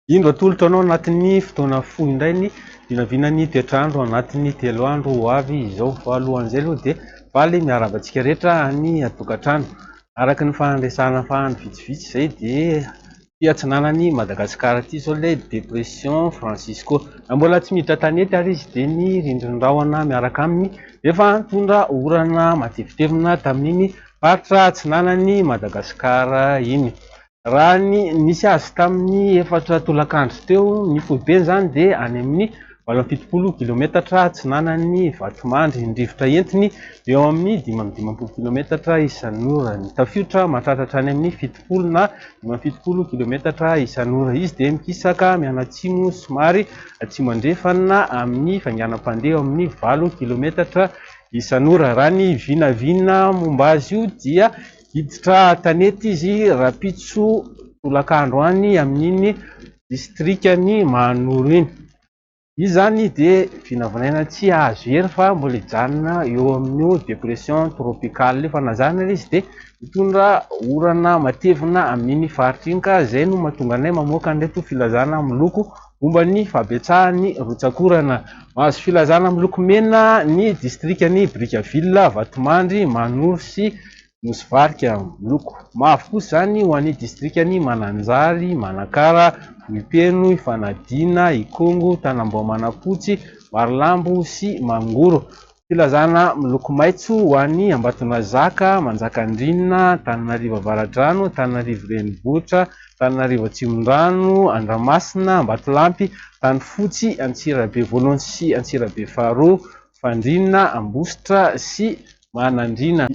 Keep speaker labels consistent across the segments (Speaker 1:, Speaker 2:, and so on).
Speaker 1: Indro atolotra anao anatin'ny fotoana fohy indray ny vinavinan'ny toetrandro anatin'ny 3 andro ho avy izao. Fa alohan'izay aloha dia faly miaravatsika rehetra any atokantrano. Araka ny fahandresana fahany vitsivitsy izay dia fiatsinanan'ny Madagasikara ity izao ilay dépression Francisco. Mbola tsy miditra tanety ary izy dia ny rindrin-drahona miaraka aminy efa nitondra orana matevitevina tamin'iny faritra atsinanan'ny Madagasikara iny. Raha ny nisy azy tamin'ny 4 tolakandro teo ny foibeny zany dia any amin'ny 70 kilometatra atsinanan'ny Vatomandry, ny rivotra entiny eo amin'ny 520 kilometatra isan'ora, ny tafiotra mahatratra any amin'ny 70 na 70 kilometatra isan'ora. Izy dia mikisaka mianatsimo somary atsimo andrefana amin'ny fainganam-pandeha amin'ny 8 kilometatra isan'ora. Raha ny vinavina momba azy io dia hiditra tanety izy rapitso tolakandro any amin'iny distrikany Mahanoro iny. Izy zany dia vinavinaina tsy azo hery fa mbola hijanona eo amin'io dépression tropicale fa nazana izy dia mitondra orana matevina amin'iny faritra iny ka izay no mahatonga anay mamoaka an'ireto filazana miloko momba ny fabetsahany rotsakorana. Mahazo filazana miloko mena ny distrikany Brickaville, Vatomandry, Mahanoro sy Nosy-Varika. Miloko mavo kosa zany ho an'ny distrikany Mananjary, Manakara, Vohipeno, Ifanadina, Ikongo, Tanamboamanapotsy, Marilambo sy Mangoro. Filazana miloko maitso ho an'ny Ambatonazaka, Manjakandrinina, Antananarivo Avaradrano, Antananarivo Renivohitra, Antananarivo Atsimon-drano, Andramasina, Ambatolampy, Tanifotsy, Antsirabe voalohany sy Antsirabe faharoa, Fandrinina, Ambositra sy Manandrina.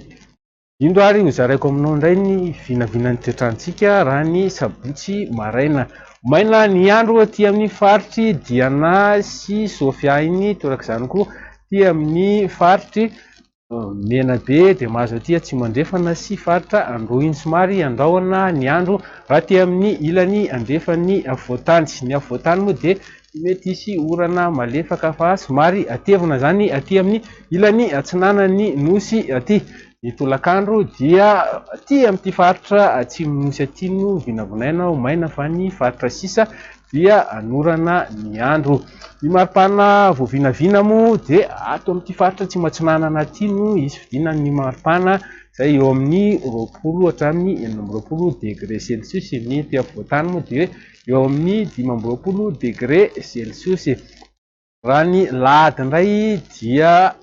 Speaker 1: Indro ary ho zaraiko aminao indray ny vinavinan'ny toetrandrontsika raha ny sabotsy maraina. Maina ny andro aty amin'ny faritry Diana sy Sofia iny, torak'izany koa aty amin'ny faritry Menabe dia mahazo aty atsimo andrefana sy faritra Androiny. Somary andrahona ny andro raha aty amin'ny ilany andrefan'ny afovoantany. Ny afovoantany moa dia mety hisy orana malefaka fa somary atevina zany aty amin'ny ilany atsinanan'ny nosy aty. Ny tolakandro dia aty amin'ity faritra atsimon'nosy aty no vinavinaina ho maina fa ny faritra sisa dia anorana ny andro. Ny maripana voavinavina moa dia ato amin'ity faritra atsimo atsinanana aty no hisy vidinany maripana izay eo amin'ny 20 hatramin'ny 24 degré Celsius. Ny aty afovoantany moa dia eo amin'ny 25 degré Celsius. Raha ny lahady indray dia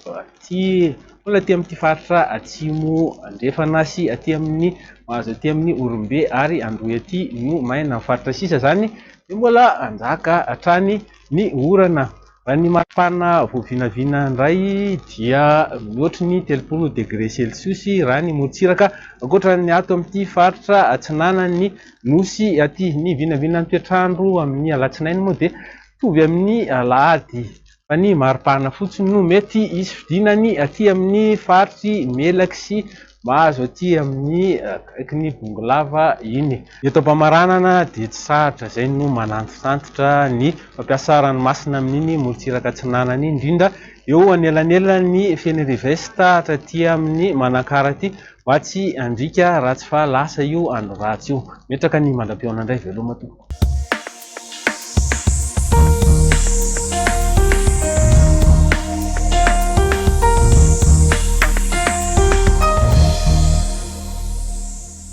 Speaker 1: mbola aty amin'ity faritra atsimo andrefana sy aty amin'ny mahazo aty amin'ny Orombe ary Androy aty no maina. Ny faritra sisa zany dia mbola anjaka hatrany ny orana. Raha ny maripana voavinavina indray dia mihoatra ny 30 degré Celsius raha ny morotsiraka ankoatran'ny ato amin'ity faritra atsinanan'ny nosy aty. Ny vinavinan'ny toetrandro amin'ny alatsinainy moa dia mitovy amin'ny alahady fa ny maripana fotsiny no mety hisy vidinany aty amin'ny faritry Melaky sy mahazo aty amin'ny akaikin'ny Bongolava iny. Eto Ambamaranana dia tsy sarotra izay no manantisantotra ny fampiasa ranomasina amin'iny morotsiraka atsinanana iny, indrindra eo anelanelan'ny Fenerive-Est hatraty amin'ny Manakara aty mba tsy handrika ratsy fa lasa io andro ratsy io. Metraka ny mandram-piaona indray veloma tompoko.